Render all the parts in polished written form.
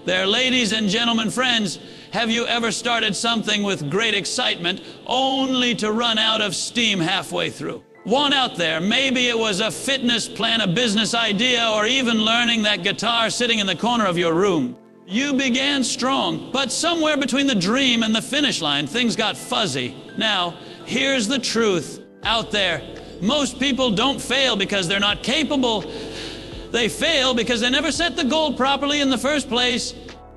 There, ladies and gentlemen, friends, have you ever started something with great excitement only to run out of steam halfway through? One out there, maybe it was a fitness plan, a business idea, or even learning that guitar sitting in the corner of your room. You began strong, but somewhere between the dream and the finish line, things got fuzzy. Now, here's the truth out there. Most people don't fail because they're not capable. They fail because they never set the goal properly in the first place.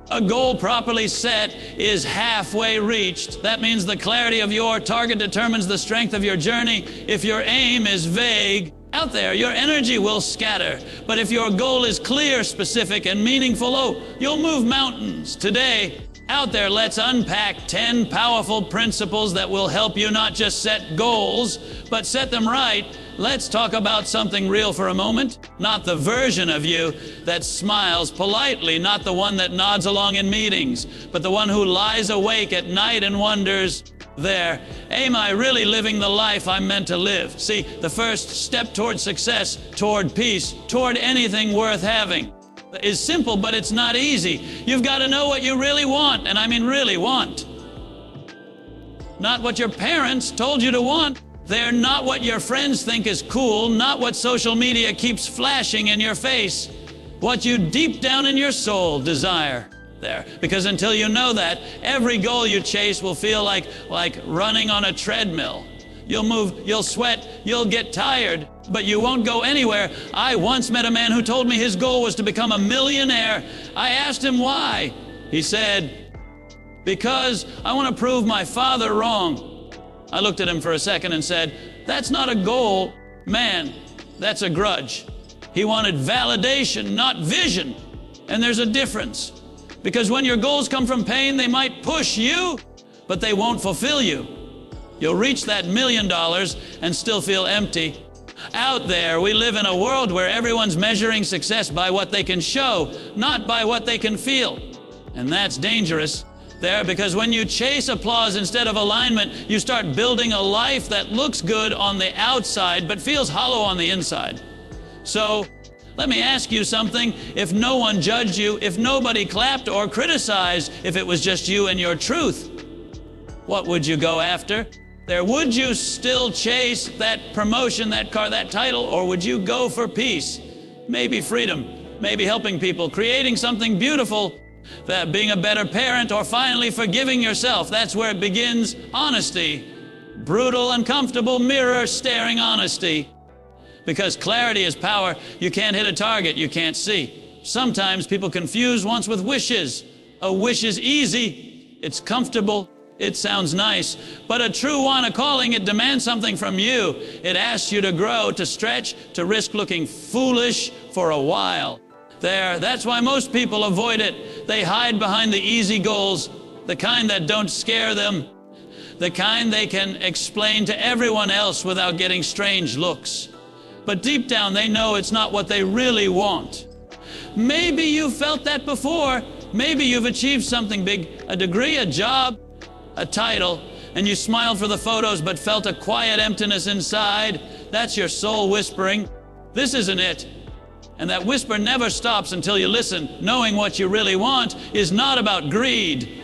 A goal properly set is halfway reached. That means the clarity of your target determines the strength of your journey. If your aim is vague, out there, your energy will scatter. But if your goal is clear, specific, and meaningful, oh, you'll move mountains. Today, out there, let's unpack 10 powerful principles that will help you not just set goals, but set them right. Let's talk about something real for a moment. Not the version of you that smiles politely, not the one that nods along in meetings, but the one who lies awake at night and wonders, there, am I really living the life I'm meant to live? See, the first step toward success, toward peace, toward anything worth having is simple, but it's not easy. You've got to know what you really want, and I mean really want. Not what your parents told you to want. They're not what your friends think is cool, not what social media keeps flashing in your face. What you deep down in your soul desire. There. Because until you know that, every goal you chase will feel like running on a treadmill. You'll move, you'll sweat, you'll get tired, but you won't go anywhere. I once met a man who told me his goal was to become a millionaire. I asked him why. He said, because I want to prove my father wrong. I looked at him for a second and said, that's not a goal, man, that's a grudge. He wanted validation, not vision. And there's a difference. Because when your goals come from pain, they might push you, but they won't fulfill you. You'll reach that $1 million and still feel empty. Out there, we live in a world where everyone's measuring success by what they can show, not by what they can feel. And that's dangerous there, because when you chase applause instead of alignment, you start building a life that looks good on the outside, but feels hollow on the inside. So, let me ask you something. If no one judged you, if nobody clapped or criticized, if it was just you and your truth, what would you go after? There, would you still chase that promotion, that car, that title, or would you go for peace? Maybe freedom, maybe helping people, creating something beautiful, that being a better parent, or finally forgiving yourself. That's where it begins. Honesty, brutal, uncomfortable, mirror-staring honesty. Because clarity is power. You can't hit a target you can't see. Sometimes people confuse wants with wishes. A wish is easy, it's comfortable, it sounds nice. But a true want, a calling, it demands something from you. It asks you to grow, to stretch, to risk looking foolish for a while. There, that's why most people avoid it. They hide behind the easy goals, the kind that don't scare them, the kind they can explain to everyone else without getting strange looks. But deep down, they know it's not what they really want. Maybe you felt that before. Maybe you've achieved something big, a degree, a job, a title, and you smiled for the photos but felt a quiet emptiness inside. That's your soul whispering, this isn't it. And that whisper never stops until you listen. Knowing what you really want is not about greed.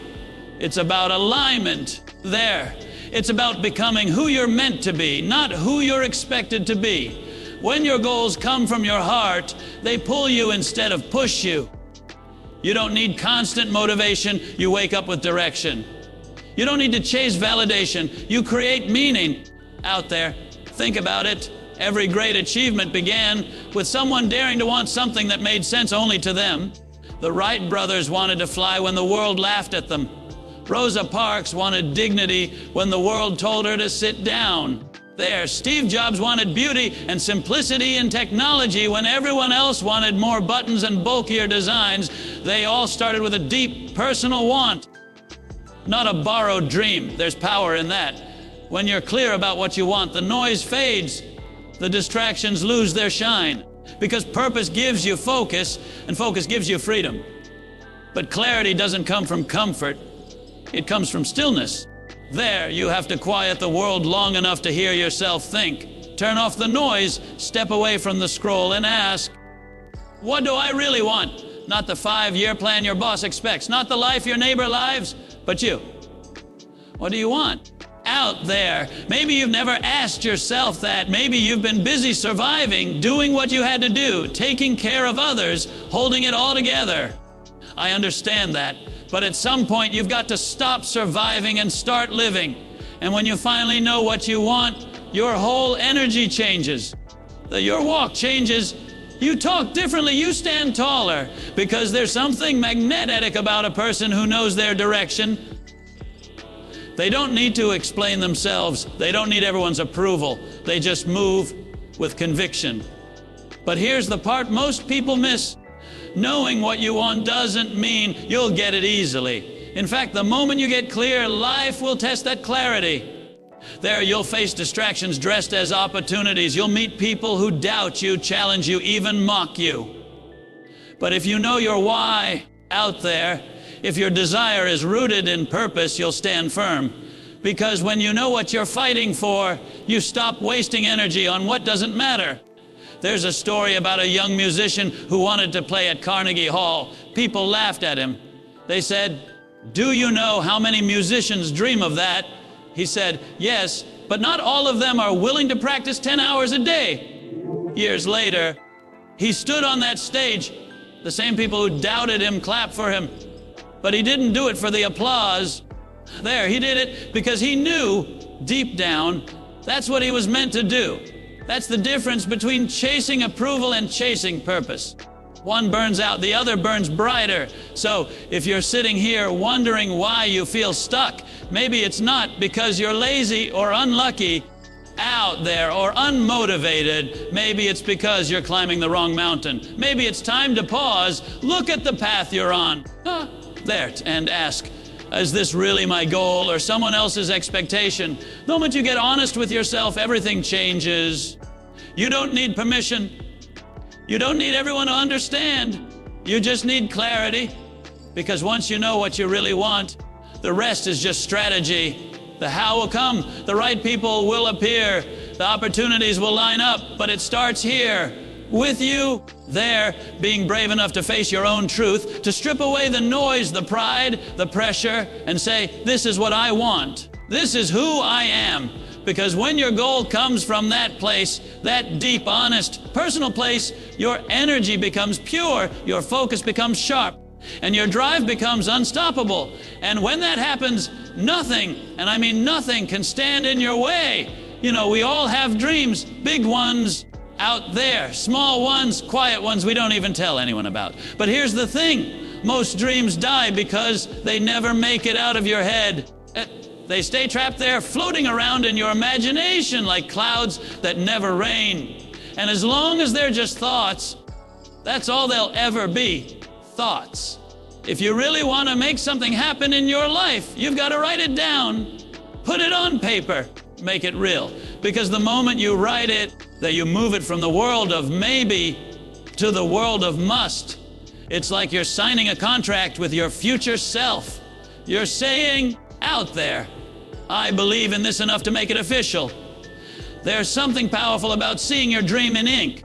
It's about alignment. There. It's about becoming who you're meant to be, not who you're expected to be. When your goals come from your heart, they pull you instead of push you. You don't need constant motivation, you wake up with direction. You don't need to chase validation, you create meaning out there. Think about it. Every great achievement began with someone daring to want something that made sense only to them. The Wright brothers wanted to fly when the world laughed at them. Rosa Parks wanted dignity when the world told her to sit down. There, Steve Jobs wanted beauty and simplicity in technology when everyone else wanted more buttons and bulkier designs. They all started with a deep personal want, not a borrowed dream. There's power in that. When you're clear about what you want, the noise fades, the distractions lose their shine, because purpose gives you focus, and focus gives you freedom. But clarity doesn't come from comfort, it comes from stillness. There, you have to quiet the world long enough to hear yourself think. Turn off the noise, step away from the scroll and ask, what do I really want? Not the 5-year plan your boss expects. Not the life your neighbor lives, but you. What do you want? Out there. Maybe you've never asked yourself that. Maybe you've been busy surviving, doing what you had to do, taking care of others, holding it all together. I understand that. But at some point, you've got to stop surviving and start living. And when you finally know what you want, your whole energy changes. Your walk changes. You talk differently. You stand taller because there's something magnetic about a person who knows their direction. They don't need to explain themselves. They don't need everyone's approval. They just move with conviction. But here's the part most people miss. Knowing what you want doesn't mean you'll get it easily. In fact, the moment you get clear, life will test that clarity. There, you'll face distractions dressed as opportunities. You'll meet people who doubt you, challenge you, even mock you. But if you know your why out there, if your desire is rooted in purpose, you'll stand firm. Because when you know what you're fighting for, you stop wasting energy on what doesn't matter. There's a story about a young musician who wanted to play at Carnegie Hall. People laughed at him. They said, "Do you know how many musicians dream of that?" He said, "Yes, but not all of them are willing to practice 10 hours a day." Years later, he stood on that stage. The same people who doubted him clapped for him. But he didn't do it for the applause. There, he did it because he knew deep down that's what he was meant to do. That's the difference between chasing approval and chasing purpose. One burns out, the other burns brighter. So if you're sitting here wondering why you feel stuck, maybe it's not because you're lazy or unlucky out there or unmotivated. Maybe it's because you're climbing the wrong mountain. Maybe it's time to pause, look at the path you're on. There, and ask, is this really my goal or someone else's expectation? The moment you get honest with yourself, everything changes. You don't need permission. You don't need everyone to understand. You just need clarity. Because once you know what you really want, the rest is just strategy. The how will come. The right people will appear. The opportunities will line up. But it starts here. With you, there, being brave enough to face your own truth, to strip away the noise, the pride, the pressure, and say, this is what I want. This is who I am. Because when your goal comes from that place, that deep, honest, personal place, your energy becomes pure, your focus becomes sharp, and your drive becomes unstoppable. And when that happens, nothing, and I mean nothing, can stand in your way. You know, we all have dreams, big ones, out there, small ones, quiet ones we don't even tell anyone about. But here's the thing, most dreams die because they never make it out of your head. They stay trapped there, floating around in your imagination like clouds that never rain. And as long as they're just thoughts, that's all they'll ever be, thoughts. If you really want to make something happen in your life, you've got to write it down, put it on paper, make it real. Because the moment you write it, that you move it from the world of maybe to the world of must. It's like you're signing a contract with your future self. You're saying out there, I believe in this enough to make it official. There's something powerful about seeing your dream in ink.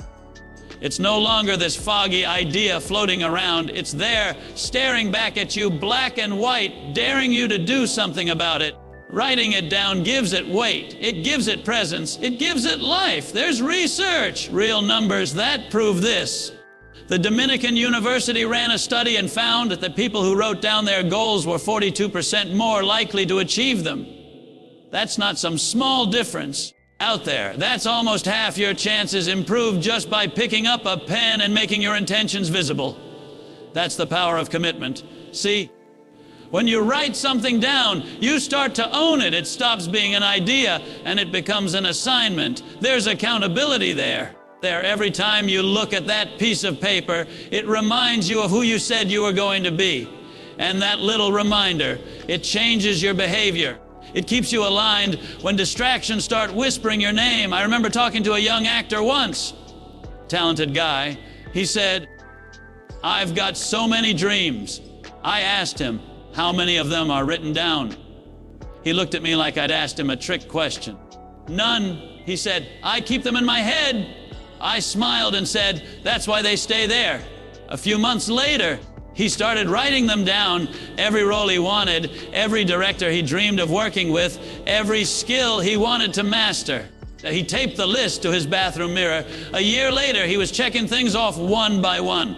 It's no longer this foggy idea floating around. It's there, staring back at you, black and white, daring you to do something about it. Writing it down gives it weight. It gives it presence. It gives it life. There's research, real numbers that prove this. The Dominican University ran a study and found that the people who wrote down their goals were 42% more likely to achieve them. That's not some small difference out there. That's almost half your chances improved just by picking up a pen and making your intentions visible. That's the power of commitment. See? When you write something down, you start to own it. It stops being an idea and it becomes an assignment. There's accountability there. Every time you look at that piece of paper, it reminds you of who you said you were going to be. And that little reminder, it changes your behavior. It keeps you aligned when distractions start whispering your name. I remember talking to a young actor once, talented guy. He said, I've got so many dreams. I asked him, how many of them are written down? He looked at me like I'd asked him a trick question. None, he said. I keep them in my head. I smiled and said, that's why they stay there. A few months later, he started writing them down, every role he wanted, every director he dreamed of working with, every skill he wanted to master. He taped the list to his bathroom mirror. A year later, he was checking things off one by one.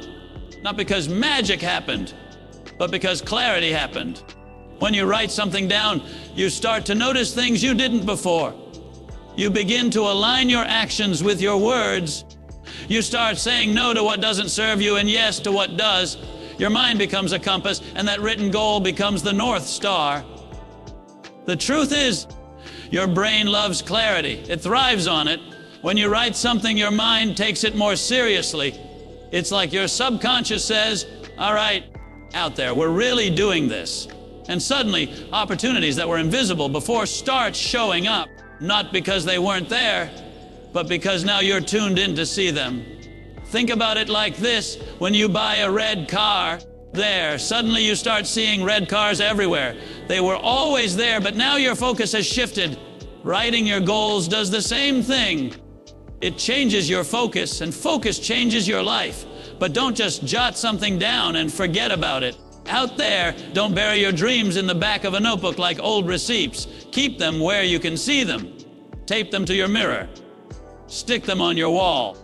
Not because magic happened, but because clarity happened. When you write something down, you start to notice things you didn't before. You begin to align your actions with your words. You start saying no to what doesn't serve you and yes to what does. Your mind becomes a compass, and that written goal becomes the North Star. The truth is, your brain loves clarity. It thrives on it. When you write something, your mind takes it more seriously. It's like your subconscious says, all right, out there, we're really doing this. And suddenly, opportunities that were invisible before start showing up, not because they weren't there, but because now you're tuned in to see them. Think about it like this. When you buy a red car, suddenly you start seeing red cars everywhere. They were always there, but now your focus has shifted. Writing your goals does the same thing. It changes your focus, and focus changes your life. But don't just jot something down and forget about it. Out there, don't bury your dreams in the back of a notebook like old receipts. Keep them where you can see them. Tape them to your mirror. Stick them on your wall.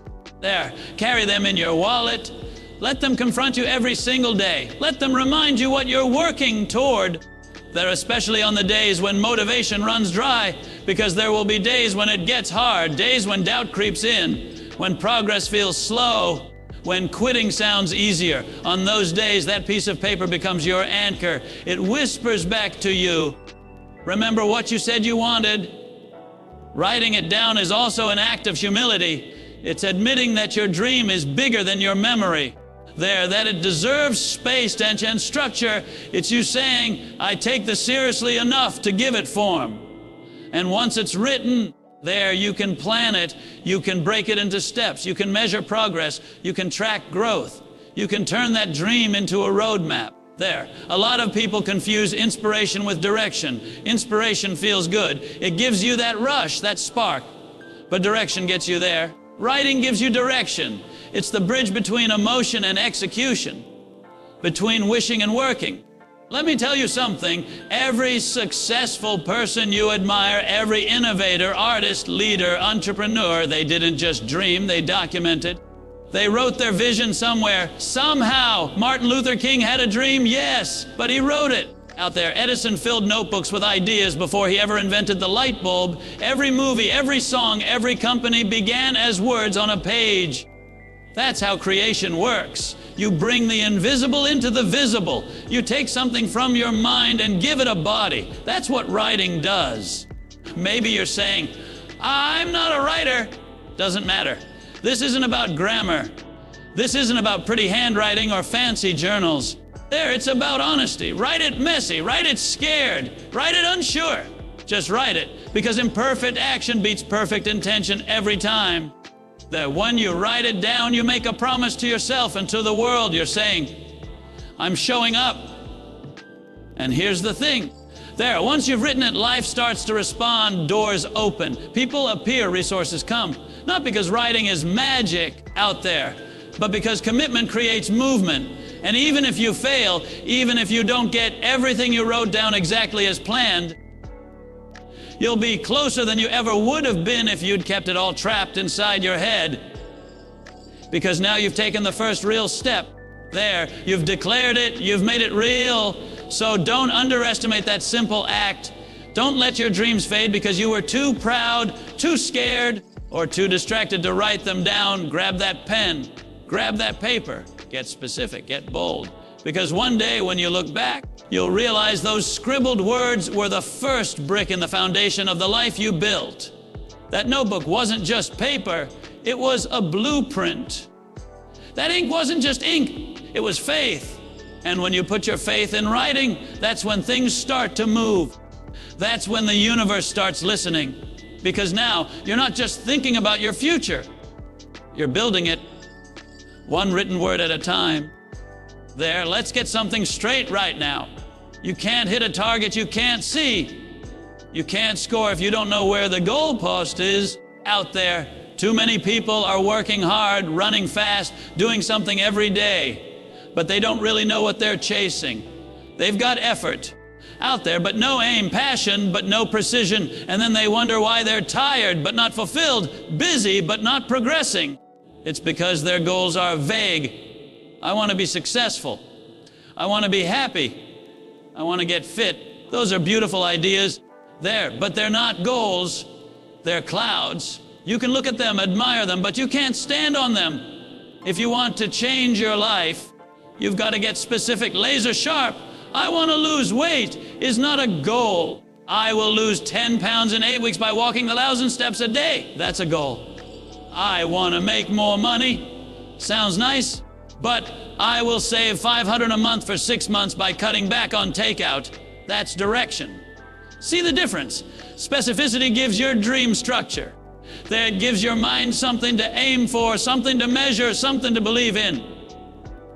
Carry them in your wallet. Let them confront you every single day. Let them remind you what you're working toward. They're especially on the days when motivation runs dry, because there will be days when it gets hard, days when doubt creeps in, when progress feels slow, when quitting sounds easier. On those days, that piece of paper becomes your anchor. It whispers back to you, remember what you said you wanted. Writing it down is also an act of humility. It's admitting that your dream is bigger than your memory. That it deserves space and structure. It's you saying, I take this seriously enough to give it form. And once it's written, you can plan it, you can break it into steps, you can measure progress, you can track growth, you can turn that dream into a roadmap. A lot of people confuse inspiration with direction. Inspiration feels good. It gives you that rush, that spark, but direction gets you there. Writing gives you direction. It's the bridge between emotion and execution, between wishing and working. Let me tell you something. Every successful person you admire, every innovator, artist, leader, entrepreneur, they didn't just dream, they documented. They wrote their vision somewhere. Somehow, Martin Luther King had a dream, yes, but he wrote it. Out there, Edison filled notebooks with ideas before he ever invented the light bulb. Every movie, every song, every company began as words on a page. That's how creation works. You bring the invisible into the visible. You take something from your mind and give it a body. That's what writing does. Maybe you're saying, I'm not a writer. Doesn't matter. This isn't about grammar. This isn't about pretty handwriting or fancy journals. It's about honesty. Write it messy. Write it scared. Write it unsure. Just write it, because imperfect action beats perfect intention every time. When you write it down, you make a promise to yourself and to the world. You're saying, I'm showing up. And here's the thing. Once you've written it, life starts to respond, doors open. People appear, resources come. Not because writing is magic out there, but because commitment creates movement. And even if you fail, even if you don't get everything you wrote down exactly as planned, you'll be closer than you ever would have been if you'd kept it all trapped inside your head. Because now you've taken the first real step. You've declared it, you've made it real. So don't underestimate that simple act. Don't let your dreams fade because you were too proud, too scared, or too distracted to write them down. Grab that pen, grab that paper, get specific, get bold. Because one day when you look back, you'll realize those scribbled words were the first brick in the foundation of the life you built. That notebook wasn't just paper, it was a blueprint. That ink wasn't just ink, it was faith. And when you put your faith in writing, that's when things start to move. That's when the universe starts listening. Because now, you're not just thinking about your future, you're building it one written word at a time. Let's get something straight right now. You can't hit a target you can't see. You can't score if you don't know where the goalpost is. Out there, Too many people are working hard, running fast, doing something every day, but they don't really know what they're chasing. They've got effort out there, but no aim, passion, but no precision, and then they wonder why they're tired, but not fulfilled, busy, but not progressing. It's because their goals are vague. I want to be successful. I want to be happy. I want to get fit. Those are beautiful ideas there, but they're not goals. They're clouds. You can look at them, admire them, but you can't stand on them. If you want to change your life, you've got to get specific, laser sharp. I want to lose weight is not a goal. I will lose 10 pounds in 8 weeks by walking 1,000 steps a day. That's a goal. I want to make more money. Sounds nice, but I will save $500 a month for 6 months by cutting back on takeout. That's direction. See the difference? Specificity gives your dream structure. That gives your mind something to aim for, something to measure, something to believe in.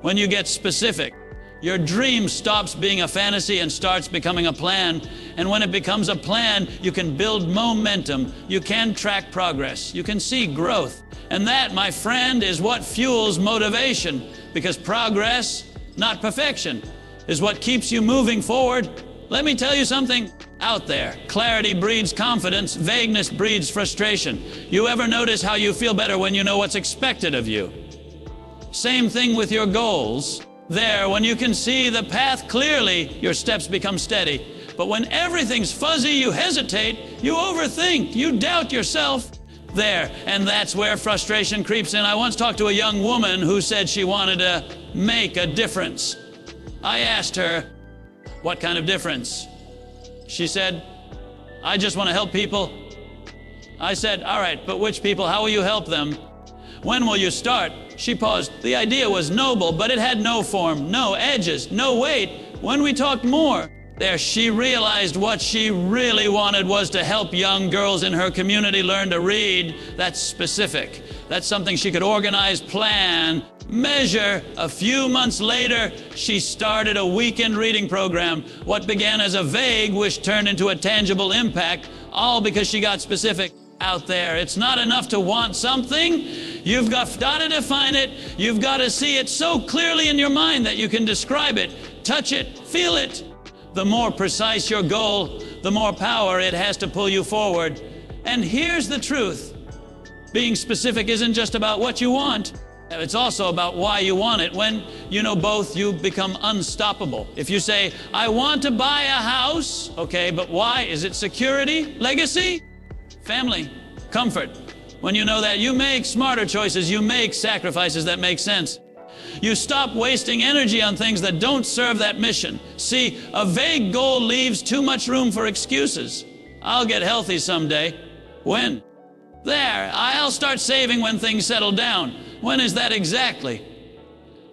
When you get specific, your dream stops being a fantasy and starts becoming a plan. And when it becomes a plan, you can build momentum. You can track progress. You can see growth. And that, my friend, is what fuels motivation. Because progress, not perfection, is what keeps you moving forward. Let me tell you something out there. Clarity breeds confidence. Vagueness breeds frustration. You ever notice how you feel better when you know what's expected of you? Same thing with your goals. There, when you can see the path clearly, your steps become steady. But when everything's fuzzy, you hesitate, you overthink, you doubt yourself. There, and that's where frustration creeps in. I once talked to a young woman who said she wanted to make a difference. I asked her, what kind of difference? She said, I just want to help people. I said, all right, but which people? How will you help them? When will you start? She paused. The idea was noble, but it had no form, no edges, no weight. When we talked more, there she realized what she really wanted was to help young girls in her community learn to read. That's specific. That's something she could organize, plan, measure. A few months later, she started a weekend reading program. What began as a vague wish turned into a tangible impact, all because she got specific. Out there, it's not enough to want something. You've got to define it. You've got to see it so clearly in your mind that you can describe it, touch it, feel it. The more precise your goal, the more power it has to pull you forward. And here's the truth. Being specific isn't just about what you want. It's also about why you want it. When you know both, you become unstoppable. If you say, I want to buy a house, okay, but why? Is it security, legacy? Family, comfort. When you know that, you make smarter choices, you make sacrifices that make sense. You stop wasting energy on things that don't serve that mission. See, a vague goal leaves too much room for excuses. I'll get healthy someday. When? There, I'll start saving when things settle down. When is that exactly?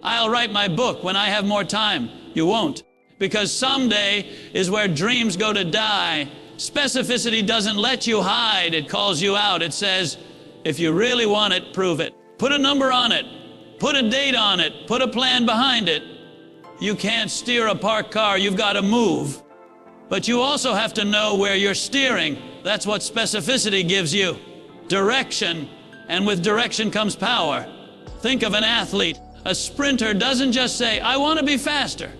I'll write my book when I have more time. You won't. Because someday is where dreams go to die. Specificity doesn't let you hide. It calls you out. It says, if you really want it, prove it. Put a number on it. Put a date on it. Put a plan behind it. You can't steer a parked car. You've got to move. But you also have to know where you're steering. That's what specificity gives you. Direction. And with direction comes power. Think of an athlete. A sprinter doesn't just say, I want to be faster.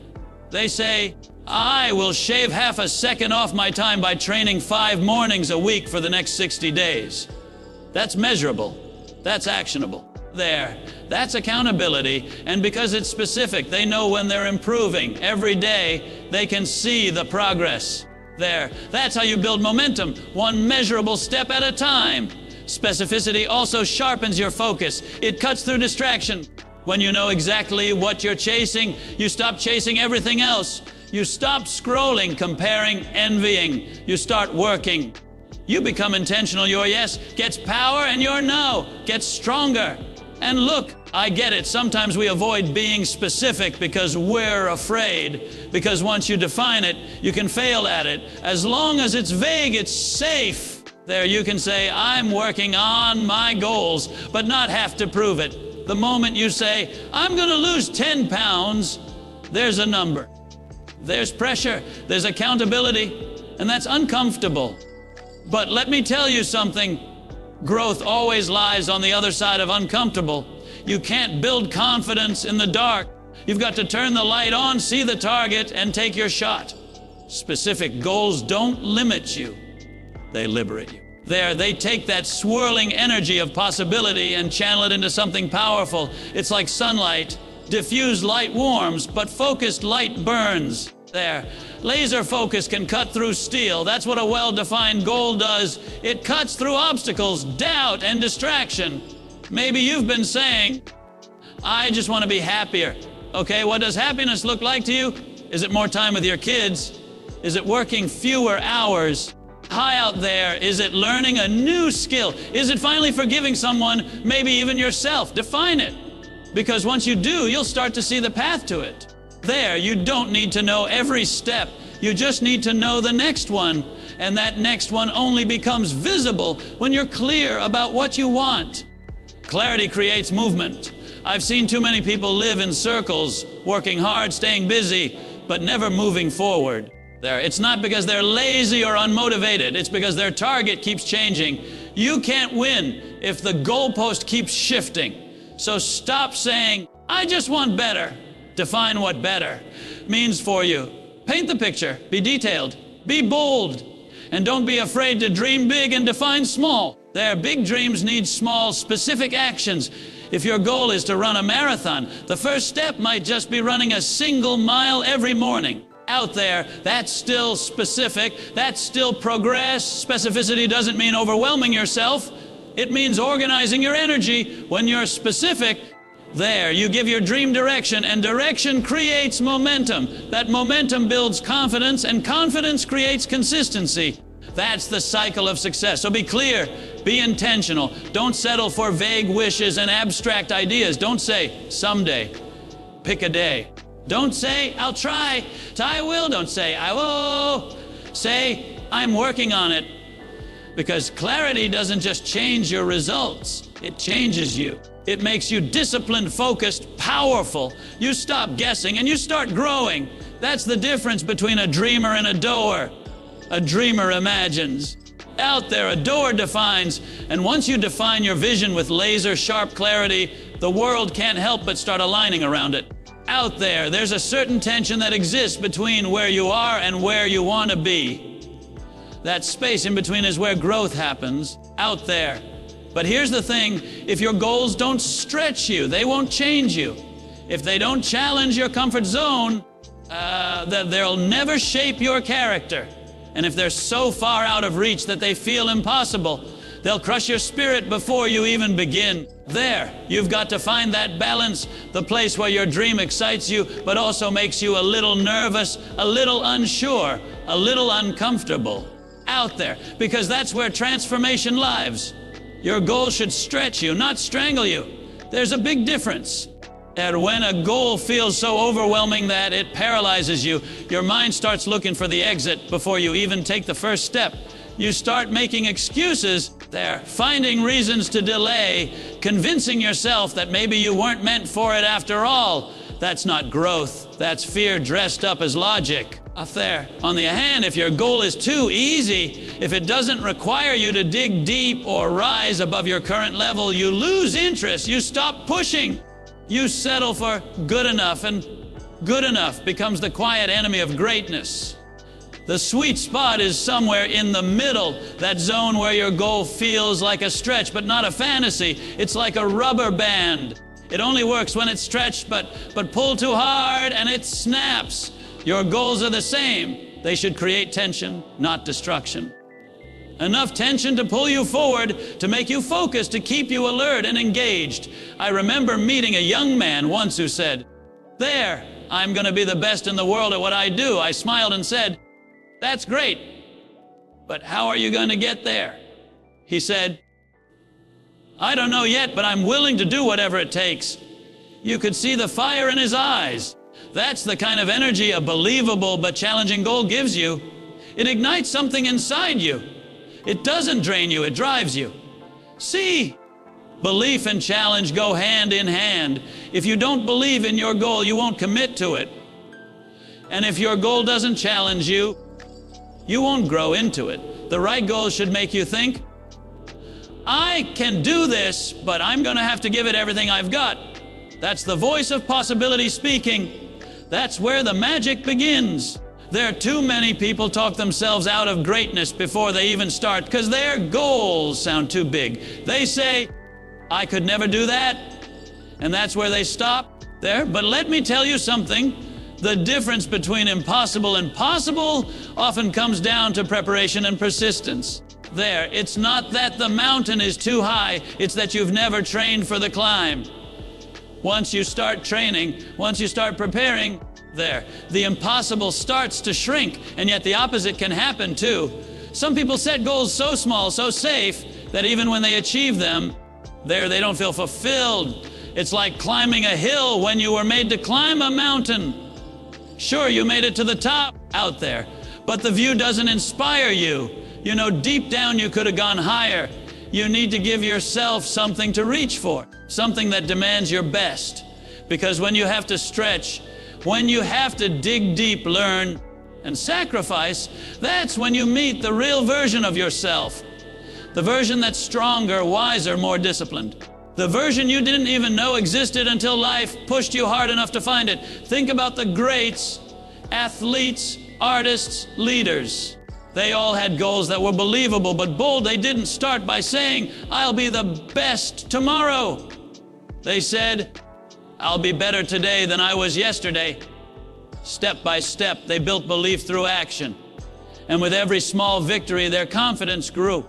They say, I will shave half a second off my time by training 5 mornings a week for the next 60 days. That's measurable. That's actionable. There. That's accountability. And because it's specific, they know when they're improving. Every day, they can see the progress. There. That's how you build momentum, one measurable step at a time. Specificity also sharpens your focus. It cuts through distraction. When you know exactly what you're chasing, you stop chasing everything else. You stop scrolling, comparing, envying. You start working. You become intentional. Your yes gets power and your no gets stronger. And look, I get it. Sometimes we avoid being specific because we're afraid. Because once you define it, you can fail at it. As long as it's vague, it's safe. There you can say, I'm working on my goals, but not have to prove it. The moment you say, I'm going to lose 10 pounds, there's a number. There's pressure, there's accountability, and that's uncomfortable. But let me tell you something, Growth always lies on the other side of uncomfortable. You can't build confidence in the dark. You've got to turn the light on, see the target, and take your shot. Specific goals don't limit you. They liberate you. They take that swirling energy of possibility and channel it into something powerful. It's like sunlight. Diffused light warms, but focused light burns. Laser focus can cut through steel. That's what a well-defined goal does. It cuts through obstacles, doubt, and distraction. Maybe you've been saying, I just want to be happier. Okay, what does happiness look like to you? Is it more time with your kids? Is it working fewer hours? High out there, is it learning a new skill? Is it finally forgiving someone, maybe even yourself? Define it. Because once you do, you'll start to see the path to it. You don't need to know every step. You just need to know the next one. And that next one only becomes visible when you're clear about what you want. Clarity creates movement. I've seen too many people live in circles, working hard, staying busy, but never moving forward. It's not because they're lazy or unmotivated. It's because their target keeps changing. You can't win if the goalpost keeps shifting. So stop saying, I just want better. Define what better means for you. Paint the picture. Be detailed. Be bold. And don't be afraid to dream big and define small. Big dreams need small, specific actions. If your goal is to run a marathon, the first step might just be running a single mile every morning. Out there, that's still specific. That's still progress. Specificity doesn't mean overwhelming yourself. It means organizing your energy. When you're specific, you give your dream direction, and direction creates momentum. That momentum builds confidence, and confidence creates consistency. That's the cycle of success. So be clear, be intentional. Don't settle for vague wishes and abstract ideas. Don't say, someday. Pick a day. Don't say, I'll try. I will. Don't say, I will. Say, I'm working on it. Because clarity doesn't just change your results, it changes you. It makes you disciplined, focused, powerful. You stop guessing and you start growing. That's the difference between a dreamer and a doer. A dreamer imagines. Out there, a doer defines. And once you define your vision with laser-sharp clarity, the world can't help but start aligning around it. Out there, there's a certain tension that exists between where you are and where you want to be. That space in between is where growth happens. Out there. But here's the thing, if your goals don't stretch you, they won't change you. If they don't challenge your comfort zone, they'll never shape your character. And if they're so far out of reach that they feel impossible, they'll crush your spirit before you even begin. You've got to find that balance, the place where your dream excites you, but also makes you a little nervous, a little unsure, a little uncomfortable. Out there, because that's where transformation lives. Your goal should stretch you, not strangle you. There's a big difference. And when a goal feels so overwhelming that it paralyzes you, your mind starts looking for the exit before you even take the first step. You start making excuses, finding reasons to delay, convincing yourself that maybe you weren't meant for it after all. That's not growth. That's fear dressed up as logic. On the other hand, if your goal is too easy, if it doesn't require you to dig deep or rise above your current level, you lose interest. You stop pushing. You settle for good enough, and good enough becomes the quiet enemy of greatness. The sweet spot is somewhere in the middle, that zone where your goal feels like a stretch, but not a fantasy. It's like a rubber band. It only works when it's stretched, but pull too hard and it snaps. Your goals are the same. They should create tension, not destruction. Enough tension to pull you forward, to make you focus, to keep you alert and engaged. I remember meeting a young man once who said, I'm going to be the best in the world at what I do. I smiled and said, that's great, but how are you going to get there? He said, I don't know yet, but I'm willing to do whatever it takes. You could see the fire in his eyes. That's the kind of energy a believable but challenging goal gives you. It ignites something inside you. It doesn't drain you, it drives you. See, belief and challenge go hand in hand. If you don't believe in your goal, you won't commit to it. And if your goal doesn't challenge you won't grow into it. The right goal should make you think, I can do this, but I'm going to have to give it everything I've got. That's the voice of possibility speaking. That's where the magic begins. There are too many people talk themselves out of greatness before they even start because their goals sound too big. They say, I could never do that, and that's where they stop there. But let me tell you something. The difference between impossible and possible often comes down to preparation and persistence. There, it's not that the mountain is too high, it's that you've never trained for the climb. Once you start training, once you start preparing, there, the impossible starts to shrink, and yet the opposite can happen too. Some people set goals so small, so safe, that even when they achieve them, they don't feel fulfilled. It's like climbing a hill when you were made to climb a mountain. Sure, you made it to the top out there, but the view doesn't inspire you. You know, deep down you could have gone higher. You need to give yourself something to reach for, something that demands your best. Because when you have to stretch, when you have to dig deep, learn, and sacrifice, that's when you meet the real version of yourself. The version that's stronger, wiser, more disciplined. The version you didn't even know existed until life pushed you hard enough to find it. Think about the greats, athletes, artists, leaders. They all had goals that were believable but bold. They didn't start by saying, I'll be the best tomorrow. They said, I'll be better today than I was yesterday. Step by step, they built belief through action. And with every small victory, their confidence grew.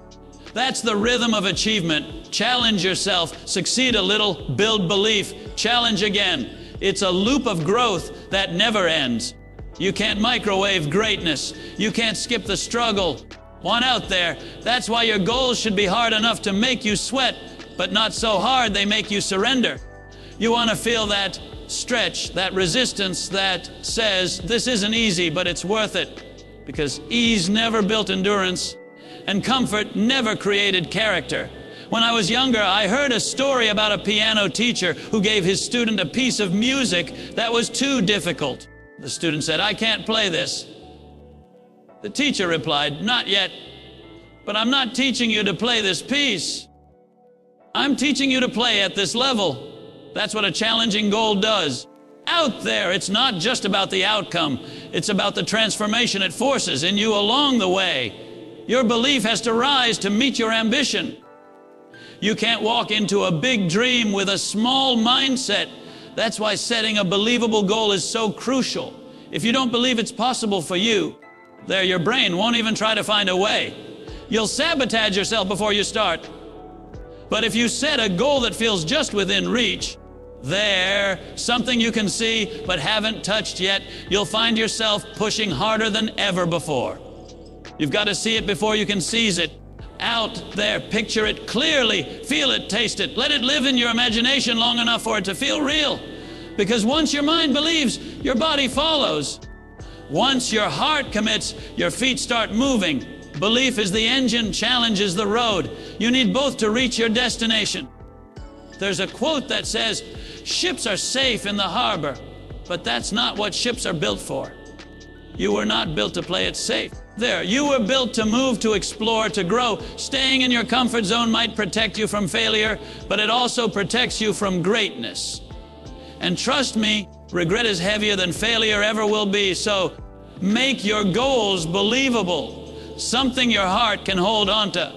That's the rhythm of achievement. Challenge yourself, succeed a little, build belief, challenge again. It's a loop of growth that never ends. You can't microwave greatness. You can't skip the struggle. One out there. That's why your goals should be hard enough to make you sweat, but not so hard they make you surrender. You want to feel that stretch, that resistance that says, this isn't easy, but it's worth it. Because ease never built endurance, and comfort never created character. When I was younger, I heard a story about a piano teacher who gave his student a piece of music that was too difficult. The student said, I can't play this. The teacher replied, not yet, but I'm not teaching you to play this piece. I'm teaching you to play at this level. That's what a challenging goal does. Out there, it's not just about the outcome. It's about the transformation it forces in you along the way. Your belief has to rise to meet your ambition. You can't walk into a big dream with a small mindset. That's why setting a believable goal is so crucial. If you don't believe it's possible for you, your brain won't even try to find a way. You'll sabotage yourself before you start. But if you set a goal that feels just within reach, something you can see but haven't touched yet, you'll find yourself pushing harder than ever before. You've got to see it before you can seize it. Out there, picture it clearly, feel it, taste it. Let it live in your imagination long enough for it to feel real. Because once your mind believes, your body follows. Once your heart commits, your feet start moving. Belief is the engine, challenge is the road. You need both to reach your destination. There's a quote that says, ships are safe in the harbor, but that's not what ships are built for. You were not built to play it safe. You were built to move, to explore, to grow. Staying in your comfort zone might protect you from failure, but it also protects you from greatness. And trust me, regret is heavier than failure ever will be. So make your goals believable, something your heart can hold on to.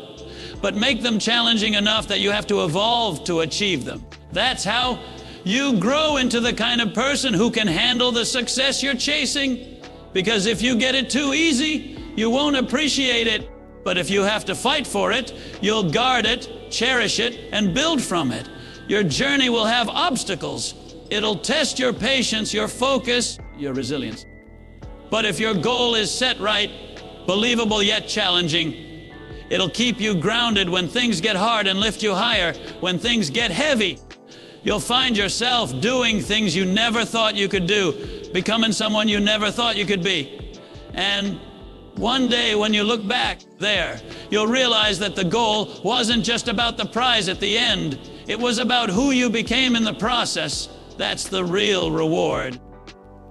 But make them challenging enough that you have to evolve to achieve them. That's how you grow into the kind of person who can handle the success you're chasing. Because if you get it too easy, you won't appreciate it. But if you have to fight for it, you'll guard it, cherish it, and build from it. Your journey will have obstacles. It'll test your patience, your focus, your resilience. But if your goal is set right, believable yet challenging, it'll keep you grounded when things get hard and lift you higher when things get heavy. You'll find yourself doing things you never thought you could do, becoming someone you never thought you could be. And one day when you look back you'll realize that the goal wasn't just about the prize at the end. It was about who you became in the process. That's the real reward.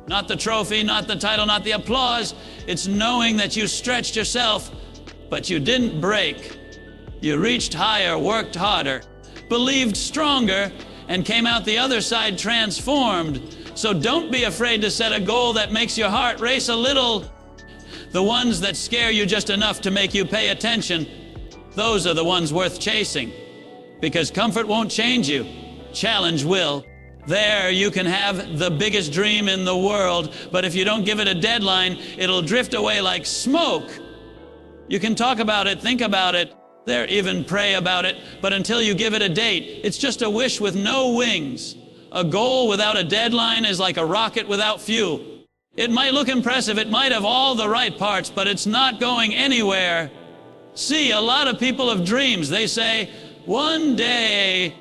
Not the trophy, not the title, not the applause. It's knowing that you stretched yourself, but you didn't break. You reached higher, worked harder, believed stronger, and came out the other side transformed. So don't be afraid to set a goal that makes your heart race a little. The ones that scare you just enough to make you pay attention, those are the ones worth chasing. Because comfort won't change you, challenge will. There you can have the biggest dream in the world, but if you don't give it a deadline, it'll drift away like smoke. You can talk about it, think about it, there, even pray about it, but until you give it a date, it's just a wish with no wings. A goal without a deadline is like a rocket without fuel. It might look impressive, it might have all the right parts, but it's not going anywhere. See, a lot of people have dreams. They say, one day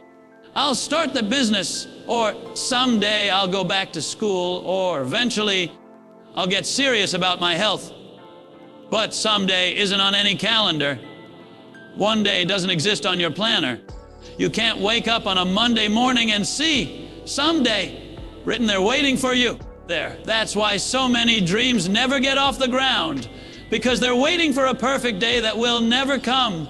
I'll start the business, or someday I'll go back to school, or eventually I'll get serious about my health. But someday isn't on any calendar. One day doesn't exist on your planner. You can't wake up on a Monday morning and see someday written there waiting for you. There. That's why so many dreams never get off the ground, because they're waiting for a perfect day that will never come.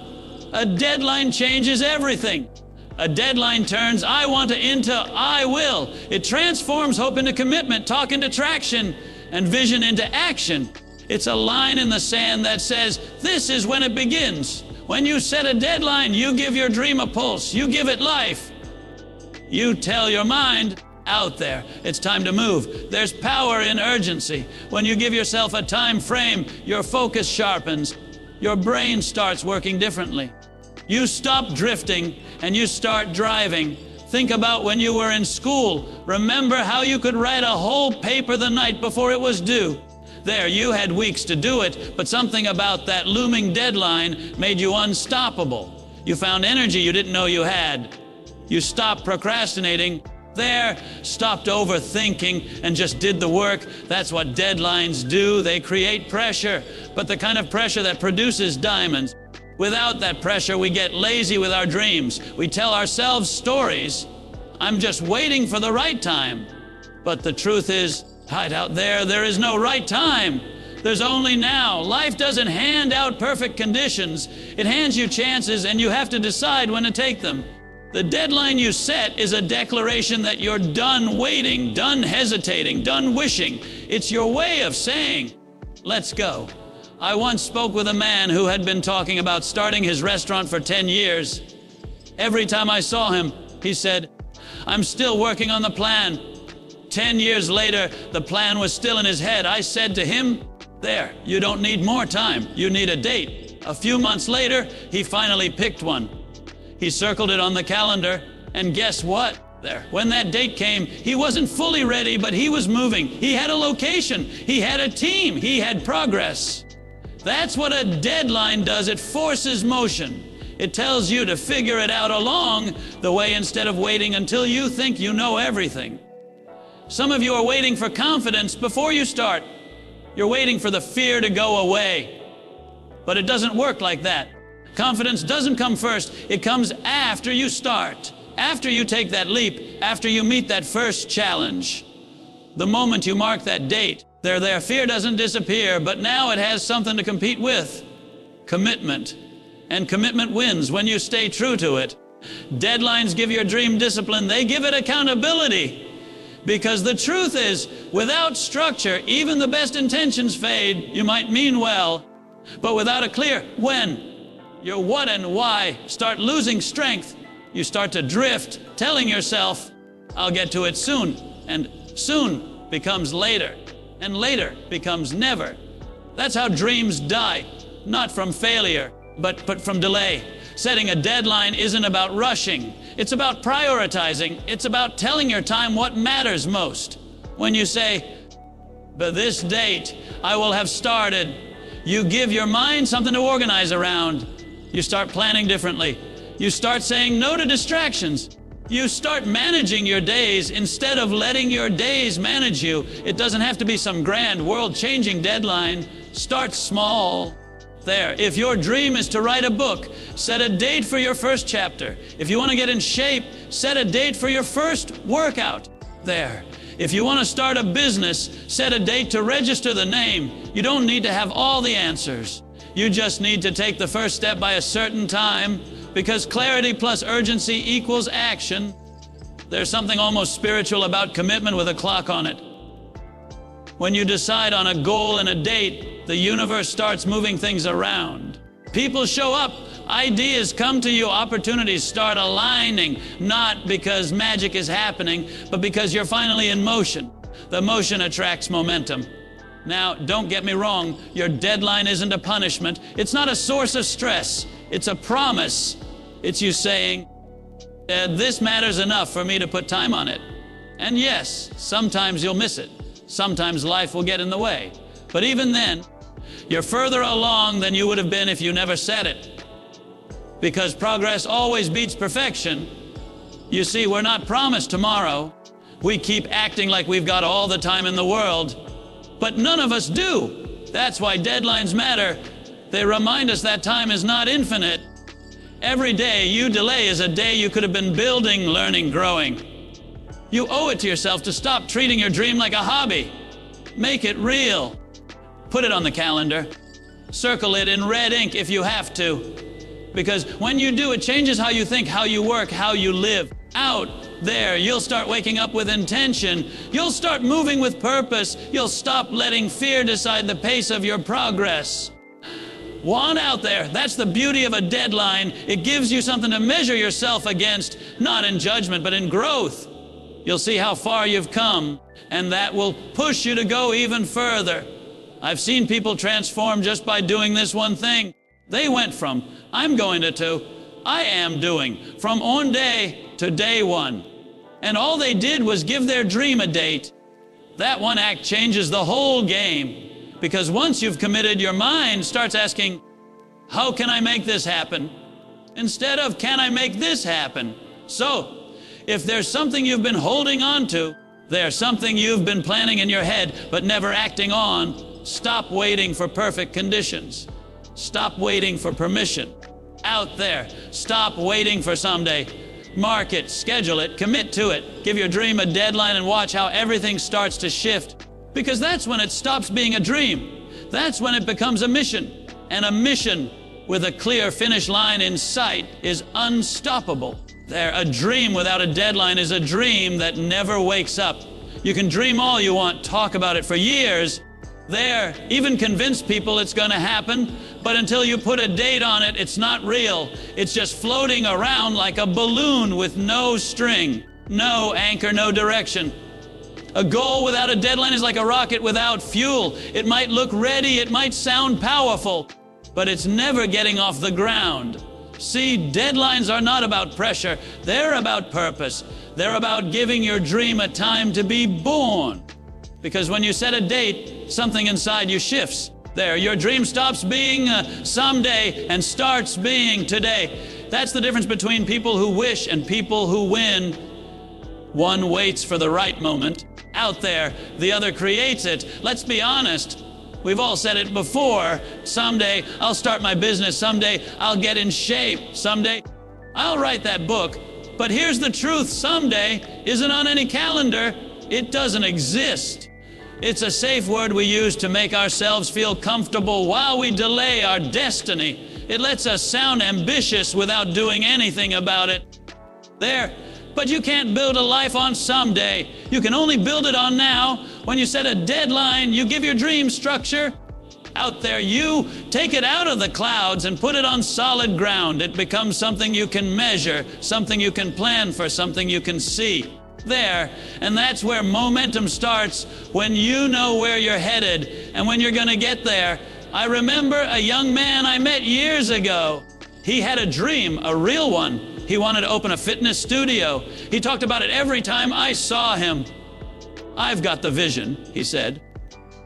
A deadline changes everything. A deadline turns I want to into I will. It transforms hope into commitment, talk into traction, and vision into action. It's a line in the sand that says, this is when it begins. When you set a deadline, you give your dream a pulse. You give it life. You tell your mind, out there, it's time to move. There's power in urgency. When you give yourself a time frame, your focus sharpens. Your brain starts working differently. You stop drifting and you start driving. Think about when you were in school. Remember how you could write a whole paper the night before it was due. There, you had weeks to do it, but something about that looming deadline made you unstoppable. You found energy you didn't know you had. You stopped procrastinating. There, stopped overthinking and just did the work. That's what deadlines do. They create pressure, but the kind of pressure that produces diamonds. Without that pressure, we get lazy with our dreams. We tell ourselves stories. I'm just waiting for the right time. But the truth is, right out there, there is no right time. There's only now. Life doesn't hand out perfect conditions. It hands you chances, and you have to decide when to take them. The deadline you set is a declaration that you're done waiting, done hesitating, done wishing. It's your way of saying, let's go. I once spoke with a man who had been talking about starting his restaurant for 10 years. Every time I saw him, he said, I'm still working on the plan. 10 years later, the plan was still in his head. I said to him, there, you don't need more time. You need a date. A few months later, he finally picked one. He circled it on the calendar, and guess what? There, when that date came, he wasn't fully ready, but he was moving. He had a location. He had a team. He had progress. That's what a deadline does. It forces motion. It tells you to figure it out along the way instead of waiting until you think you know everything. Some of you are waiting for confidence before you start. You're waiting for the fear to go away. But it doesn't work like that. Confidence doesn't come first. It comes after you start, after you take that leap, after you meet that first challenge. The moment you mark that date, their fear doesn't disappear, but now it has something to compete with. Commitment. And commitment wins when you stay true to it. Deadlines give your dream discipline. They give it accountability. Because the truth is, without structure, even the best intentions fade. You might mean well, but without a clear when, your what and why start losing strength. You start to drift, telling yourself, I'll get to it soon. And soon becomes later. And later becomes never. That's how dreams die. Not from failure, but from delay. Setting a deadline isn't about rushing. It's about prioritizing. It's about telling your time what matters most. When you say, by this date, I will have started, you give your mind something to organize around. You start planning differently. You start saying no to distractions. You start managing your days instead of letting your days manage you. It doesn't have to be some grand world-changing deadline. Start small. There. If your dream is to write a book, set a date for your first chapter. If you want to get in shape, set a date for your first workout. There. If you want to start a business, set a date to register the name. You don't need to have all the answers. You just need to take the first step by a certain time, because clarity plus urgency equals action. There's something almost spiritual about commitment with a clock on it. When you decide on a goal and a date, the universe starts moving things around. People show up, ideas come to you, opportunities start aligning, not because magic is happening, but because you're finally in motion. The motion attracts momentum. Now, don't get me wrong, your deadline isn't a punishment. It's not a source of stress. It's a promise. It's you saying, this matters enough for me to put time on it. And yes, sometimes you'll miss it. Sometimes life will get in the way. But even then, you're further along than you would have been if you never set it. Because progress always beats perfection. You see, we're not promised tomorrow. We keep acting like we've got all the time in the world, but none of us do. That's why deadlines matter. They remind us that time is not infinite. Every day you delay is a day you could have been building, learning, growing. You owe it to yourself to stop treating your dream like a hobby. Make it real. Put it on the calendar. Circle it in red ink if you have to. Because when you do, it changes how you think, how you work, how you live. Out there, you'll start waking up with intention. You'll start moving with purpose. You'll stop letting fear decide the pace of your progress. Want out there. That's the beauty of a deadline. It gives you something to measure yourself against, not in judgment, but in growth. You'll see how far you've come, and that will push you to go even further. I've seen people transform just by doing this one thing. They went from, I'm going to I am doing, from on day to day one. And all they did was give their dream a date. That one act changes the whole game. Because once you've committed, your mind starts asking, how can I make this happen? Instead of, can I make this happen? So, if there's something you've been holding on to, there's something you've been planning in your head but never acting on, stop waiting for perfect conditions. Stop waiting for permission. Out there, stop waiting for someday. Mark it, schedule it, commit to it. Give your dream a deadline and watch how everything starts to shift. Because that's when it stops being a dream. That's when it becomes a mission. And a mission with a clear finish line in sight is unstoppable. A dream without a deadline is a dream that never wakes up. You can dream all you want, talk about it for years. Even convince people it's going to happen, but until you put a date on it, it's not real. It's just floating around like a balloon with no string, no anchor, no direction. A goal without a deadline is like a rocket without fuel. It might look ready, it might sound powerful, but it's never getting off the ground. See, deadlines are not about pressure. They're about purpose. They're about giving your dream a time to be born. Because when you set a date, something inside you shifts. Your dream stops being someday and starts being today. That's the difference between people who wish and people who win. One waits for the right moment. Out there, the other creates it. Let's be honest. We've all said it before. Someday, I'll start my business. Someday, I'll get in shape. Someday, I'll write that book. But here's the truth. Someday isn't on any calendar. It doesn't exist. It's a safe word we use to make ourselves feel comfortable while we delay our destiny. It lets us sound ambitious without doing anything about it. But you can't build a life on someday. You can only build it on now. When you set a deadline, you give your dream structure. Out there, you take it out of the clouds and put it on solid ground. It becomes something you can measure, something you can plan for, something you can see. And that's where momentum starts, when you know where you're headed and when you're going to get there. I remember a young man I met years ago. He had a dream, a real one. He wanted to open a fitness studio. He talked about it every time I saw him. I've got the vision, he said.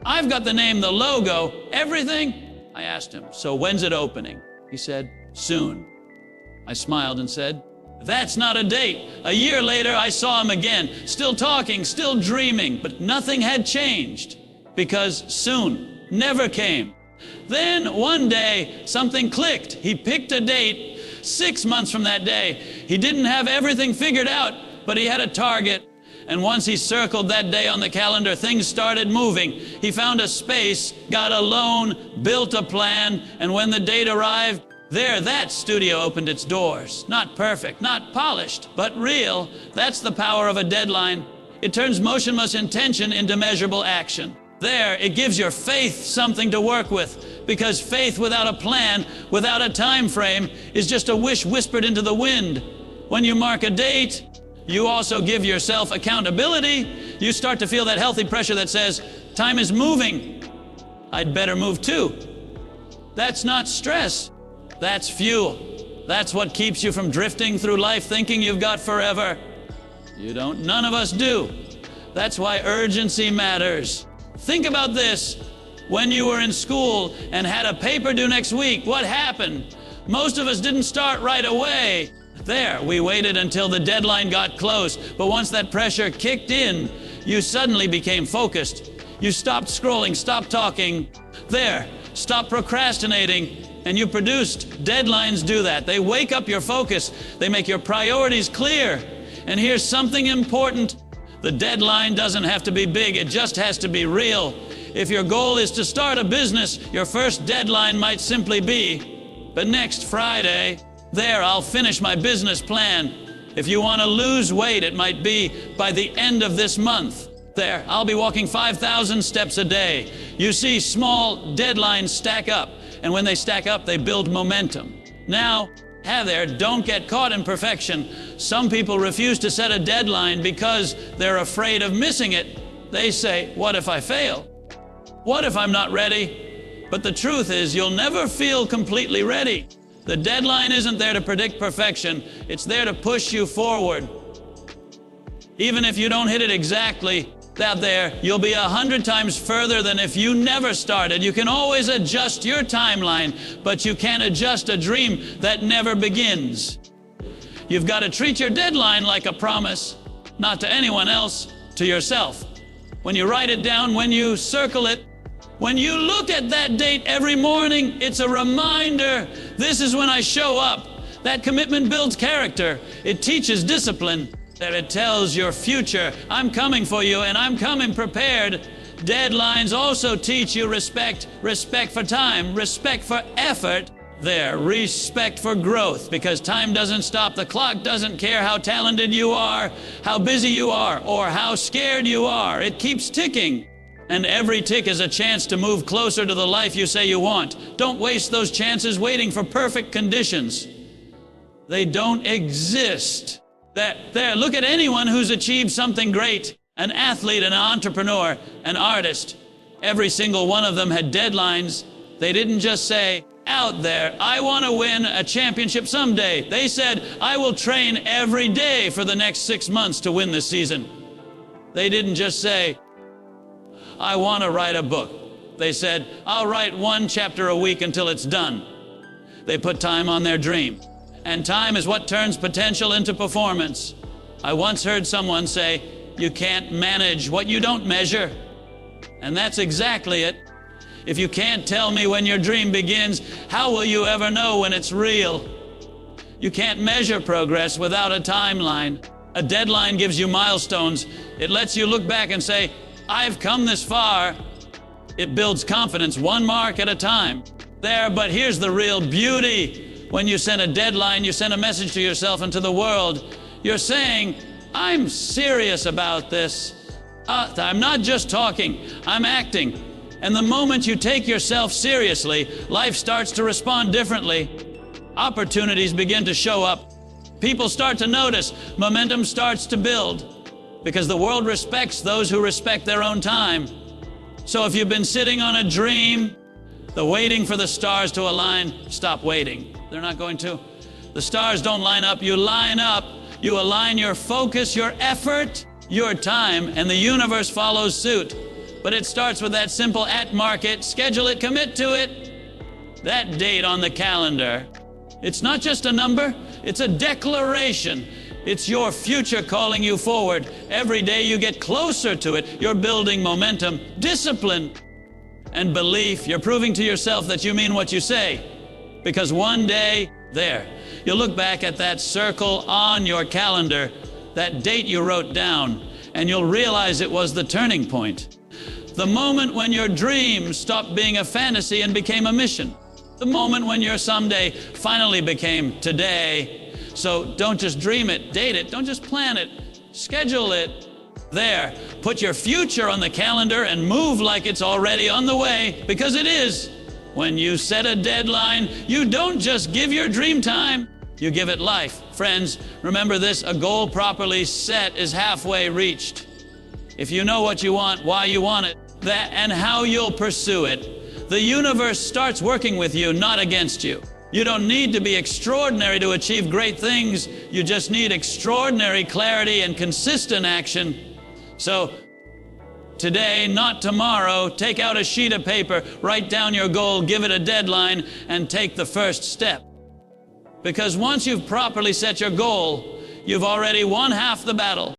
I've got the name, the logo, everything. I asked him, so when's it opening? He said, soon. I smiled and said, that's not a date. A year later, I saw him again, still talking, still dreaming, but nothing had changed because soon never came. Then one day, something clicked. He picked a date. 6 months from that day, he didn't have everything figured out, but he had a target. And once he circled that day on the calendar, things started moving. He found a space, got a loan, built a plan, and when the date arrived, there, that studio opened its doors. Not perfect, not polished, but real. That's the power of a deadline. It turns motionless intention into measurable action. There, it gives your faith something to work with, because faith without a plan, without a time frame, is just a wish whispered into the wind. When you mark a date, you also give yourself accountability. You start to feel that healthy pressure that says, time is moving. I'd better move too. That's not stress. That's fuel. That's what keeps you from drifting through life thinking you've got forever. You don't. None of us do. That's why urgency matters. Think about this. When you were in school and had a paper due next week, what happened? Most of us didn't start right away. There, we waited until the deadline got close. But once that pressure kicked in, you suddenly became focused. You stopped scrolling, stopped talking. There, stopped procrastinating. And you produced. Deadlines do that. They wake up your focus. They make your priorities clear. And here's something important. The deadline doesn't have to be big. It just has to be real. If your goal is to start a business, your first deadline might simply be, but next Friday, there, I'll finish my business plan. If you want to lose weight, it might be by the end of this month. There, I'll be walking 5,000 steps a day. You see, small deadlines stack up. And when they stack up, they build momentum. Now, don't get caught in perfection. Some people refuse to set a deadline because they're afraid of missing it. They say, what if I fail? What if I'm not ready? But the truth is, you'll never feel completely ready. The deadline isn't there to predict perfection. It's there to push you forward. Even if you don't hit it exactly, out there, you'll be 100 times further than if you never started. You can always adjust your timeline, but you can't adjust a dream that never begins. You've got to treat your deadline like a promise, not to anyone else, to yourself. When you write it down, when you circle it, when you look at that date every morning, it's a reminder, this is when I show up. That commitment builds character. It teaches discipline. That it tells your future, I'm coming for you and I'm coming prepared. Deadlines also teach you respect for time, respect for effort. There, respect for growth, because time doesn't stop. The clock doesn't care how talented you are, how busy you are, or how scared you are. It keeps ticking. And every tick is a chance to move closer to the life you say you want. Don't waste those chances waiting for perfect conditions. They don't exist. There, look at anyone who's achieved something great. An athlete, an entrepreneur, an artist. Every single one of them had deadlines. They didn't just say, out there, I want to win a championship someday. They said, I will train every day for the next 6 months to win this season. They didn't just say, I want to write a book. They said, I'll write 1 chapter a week until it's done. They put time on their dream. And time is what turns potential into performance. I once heard someone say, you can't manage what you don't measure. And that's exactly it. If you can't tell me when your dream begins, how will you ever know when it's real? You can't measure progress without a timeline. A deadline gives you milestones. It lets you look back and say, I've come this far. It builds confidence, 1 mark at a time. There, but here's the real beauty. When you send a deadline, you send a message to yourself and to the world. You're saying, I'm serious about this. I'm not just talking, I'm acting. And the moment you take yourself seriously, life starts to respond differently. Opportunities begin to show up. People start to notice. Momentum starts to build. Because the world respects those who respect their own time. So if you've been sitting on a dream, waiting for the stars to align, stop waiting. They're not going to. The stars don't line up. You line up. You align your focus, your effort, your time, and the universe follows suit. But it starts with that simple mark it, schedule it, commit to it. That date on the calendar. It's not just a number. It's a declaration. It's your future calling you forward. Every day you get closer to it. You're building momentum, discipline, and belief. You're proving to yourself that you mean what you say. Because one day, you'll look back at that circle on your calendar, that date you wrote down, and you'll realize it was the turning point. The moment when your dream stopped being a fantasy and became a mission. The moment when your someday finally became today. So don't just dream it, date it, don't just plan it, schedule it. There, put your future on the calendar and move like it's already on the way, because it is. When you set a deadline, you don't just give your dream time, you give it life. Friends, remember this, a goal properly set is halfway reached. If you know what you want, why you want it, that and how you'll pursue it, the universe starts working with you, not against you. You don't need to be extraordinary to achieve great things. You just need extraordinary clarity and consistent action. So today, not tomorrow, take out a sheet of paper, write down your goal, give it a deadline, and take the first step. Because once you've properly set your goal, you've already won half the battle.